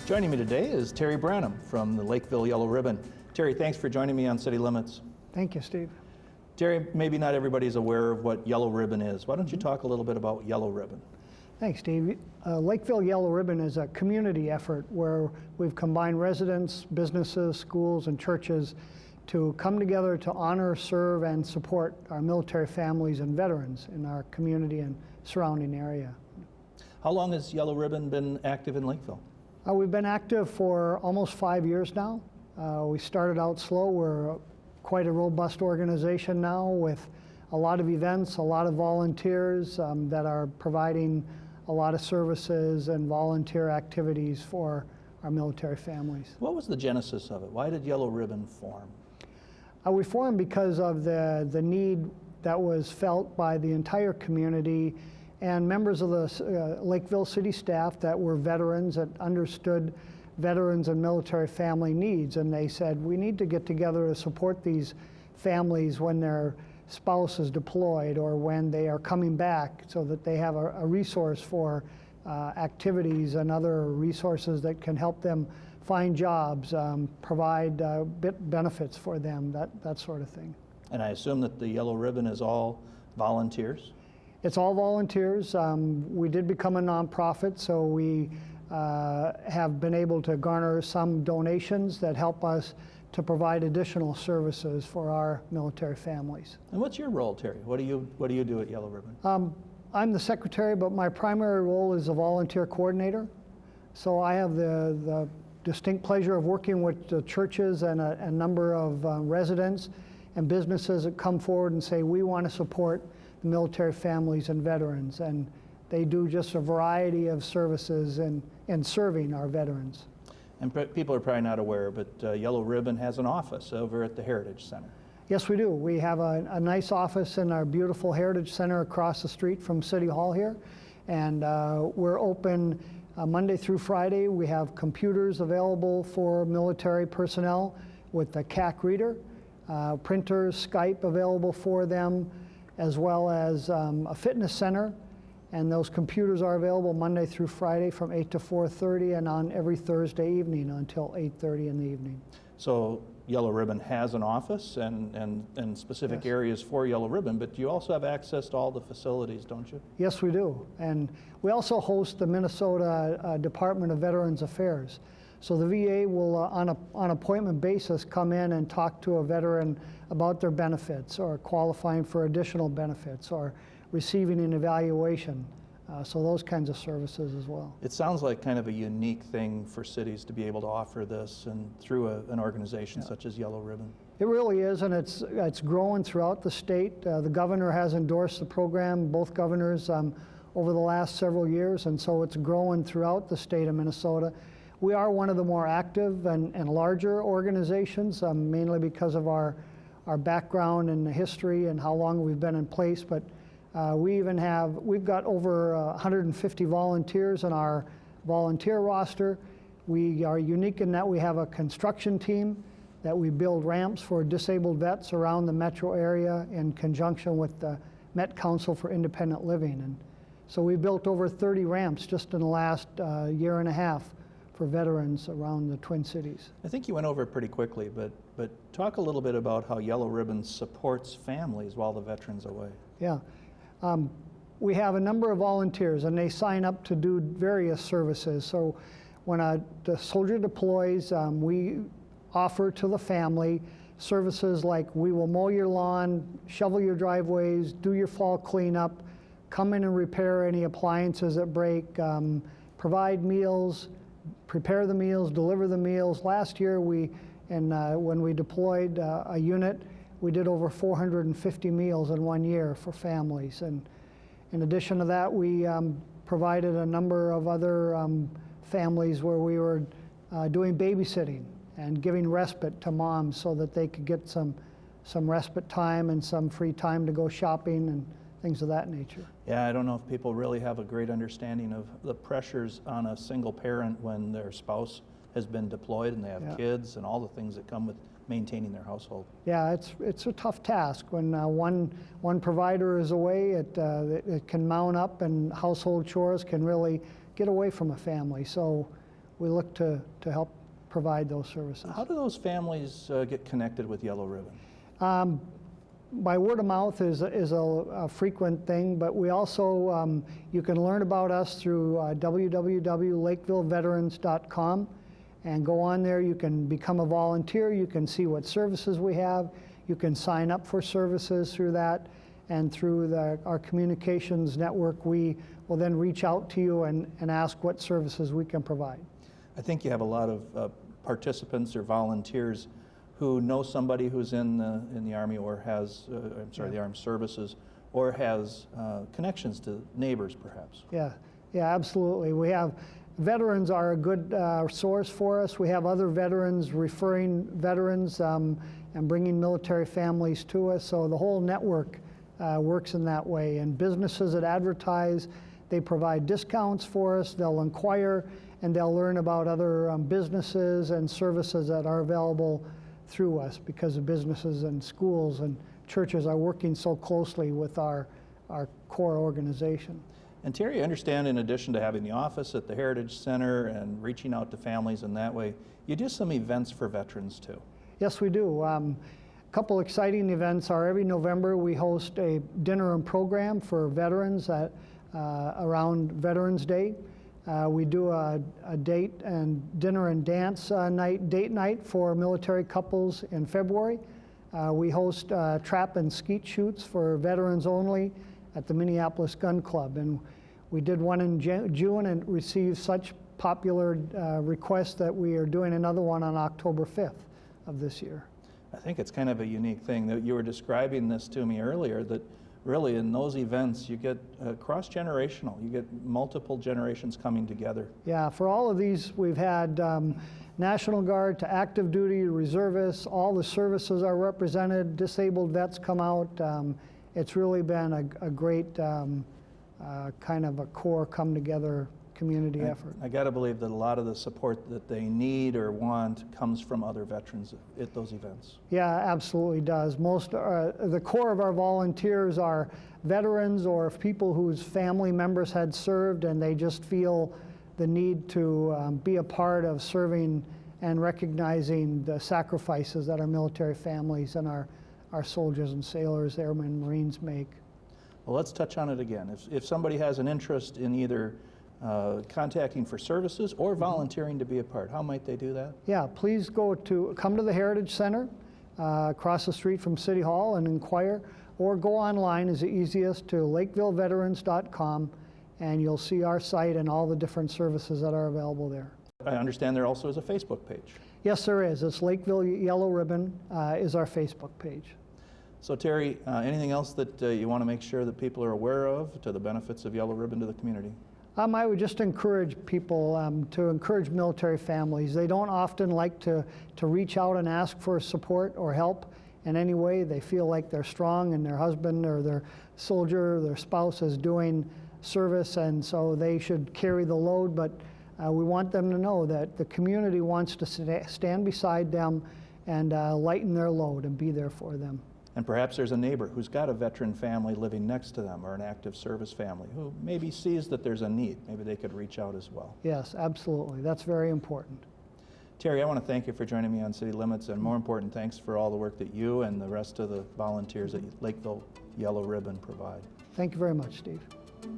Joining me today is Terry Branham from the Lakeville Yellow Ribbon. Terry, thanks for joining me on City Limits. Thank you, Steve. Terry, maybe not everybody's aware of what Yellow Ribbon is. Why don't you talk a little bit about Yellow Ribbon? Thanks, Steve. Lakeville Yellow Ribbon is a community effort where we've combined residents, businesses, schools, and churches to come together to honor, serve, and support our military families and veterans in our community and surrounding area. How long has Yellow Ribbon been active in Lakeville? We've been active for almost 5 years now. We started out slow. We're quite a robust organization now with a lot of events, a lot of volunteers that are providing a lot of services and volunteer activities for our military families. What was the genesis of it? Why did Yellow Ribbon form? We formed because of the need that was felt by the entire community and members of the Lakeville City staff that were veterans that understood veterans and military family needs. And they said, we need to get together to support these families when their spouse is deployed or when they are coming back so that they have a resource for activities and other resources that can help them find jobs, provide benefits for them, that sort of thing. And I assume that the Yellow Ribbon is all volunteers? It's all volunteers. We did become a nonprofit, so we have been able to garner some donations that help us to provide additional services for our military families. And what's your role, Terry? What do you do at Yellow Ribbon? I'm the secretary, but my primary role is a volunteer coordinator. So I have the distinct pleasure of working with the churches and a number of residents and businesses that come forward and say, we want to support the military families and veterans. And they do just a variety of services in serving our veterans. And people are probably not aware, but Yellow Ribbon has an office over at the Heritage Center. Yes, we do. We have a nice office in our beautiful Heritage Center across the street from City Hall here. And we're open Monday through Friday. We have computers available for military personnel with the CAC reader, printers, Skype available for them, as well as a fitness center. And those computers are available Monday through Friday from 8 to 4:30 and on every Thursday evening until 8:30 in the evening. So Yellow Ribbon has an office and specific areas for Yellow Ribbon, but you also have access to all the facilities, don't you? Yes, we do. And we also host the Minnesota Department of Veterans Affairs. So the VA will, on appointment basis, come in and talk to a veteran about their benefits or qualifying for additional benefits or receiving an evaluation. So those kinds of services as well. It sounds like kind of a unique thing for cities to be able to offer this and through an organization such as Yellow Ribbon. It really is, and it's growing throughout the state. The governor has endorsed the program, both governors, over the last several years, and so it's growing throughout the state of Minnesota. We are one of the more active and larger organizations, mainly because of our background and the history and how long we've been in place, but we've got over 150 volunteers in our volunteer roster. We are unique in that we have a construction team that we build ramps for disabled vets around the metro area in conjunction with the Met Council for Independent Living. And so we built over 30 ramps just in the last year and a half for veterans around the Twin Cities. I think you went over it pretty quickly, but talk a little bit about how Yellow Ribbon supports families while the veteran's away. Yeah. We have a number of volunteers, and they sign up to do various services. So when the soldier deploys, we offer to the family services like we will mow your lawn, shovel your driveways, do your fall cleanup, come in and repair any appliances that break, provide meals, prepare the meals, deliver the meals. Last year, when we deployed a unit, we did over 450 meals in 1 year for families. And in addition to that, we provided a number of other families where we were doing babysitting and giving respite to moms so that they could get some respite time and some free time to go shopping and things of that nature. Yeah, I don't know if people really have a great understanding of the pressures on a single parent when their spouse has been deployed and they have kids and all the things that come with maintaining their household. Yeah, it's a tough task. When one provider is away, it can mount up, and household chores can really get away from a family. So we look to help provide those services. How do those families get connected with Yellow Ribbon? By word of mouth is a frequent thing, but we also, you can learn about us through www.lakevilleveterans.com and go on there. You can become a volunteer. You can see what services we have. You can sign up for services through that. And through our communications network, we will then reach out to you and ask what services we can provide. I think you have a lot of participants or volunteers who know somebody who's in the Army or has, the Armed Services, or has connections to neighbors, perhaps. Yeah, absolutely. We have veterans are a good source for us. We have other veterans referring veterans and bringing military families to us. So the whole network works in that way. And businesses that advertise, they provide discounts for us. They'll inquire and they'll learn about other businesses and services that are available through us, because the businesses and schools and churches are working so closely with our core organization. And Terry, I understand in addition to having the office at the Heritage Center and reaching out to families in that way, you do some events for veterans too. Yes, we do. A couple exciting events are every November we host a dinner and program for veterans around Veterans Day. We do a date and dinner and dance date night for military couples in February. We host trap and skeet shoots for veterans only at the Minneapolis Gun Club. And we did one in June and received such popular requests that we are doing another one on October 5th of this year. I think it's kind of a unique thing that you were describing this to me earlier, that really in those events you get cross-generational, you get multiple generations coming together. Yeah, for all of these we've had National Guard to active duty, reservists, all the services are represented, disabled vets come out. It's really been a great kind of a core come together community effort. I got to believe that a lot of the support that they need or want comes from other veterans at those events. Yeah, absolutely does. The core of our volunteers are veterans or people whose family members had served and they just feel the need to be a part of serving and recognizing the sacrifices that our military families and our soldiers and sailors, airmen, Marines make. Well, let's touch on it again. If somebody has an interest in either contacting for services or volunteering to be a part, how might they do that? Yeah, please come to the Heritage Center across the street from City Hall and inquire, or go online is the easiest to lakevilleveterans.com, and you'll see our site and all the different services that are available there. I understand there also is a Facebook page. Yes, there is. It's Lakeville Yellow Ribbon is our Facebook page. So Terry, anything else that you want to make sure that people are aware of to the benefits of Yellow Ribbon to the community? I would just encourage people to encourage military families. They don't often like to reach out and ask for support or help in any way. They feel like they're strong and their husband or their soldier or their spouse is doing service, and so they should carry the load. But we want them to know that the community wants to stand beside them and lighten their load and be there for them. And perhaps there's a neighbor who's got a veteran family living next to them, or an active service family who maybe sees that there's a need. Maybe they could reach out as well. Yes, absolutely. That's very important. Terry, I want to thank you for joining me on City Limits, and more important, thanks for all the work that you and the rest of the volunteers at Lakeville Yellow Ribbon provide. Thank you very much, Steve.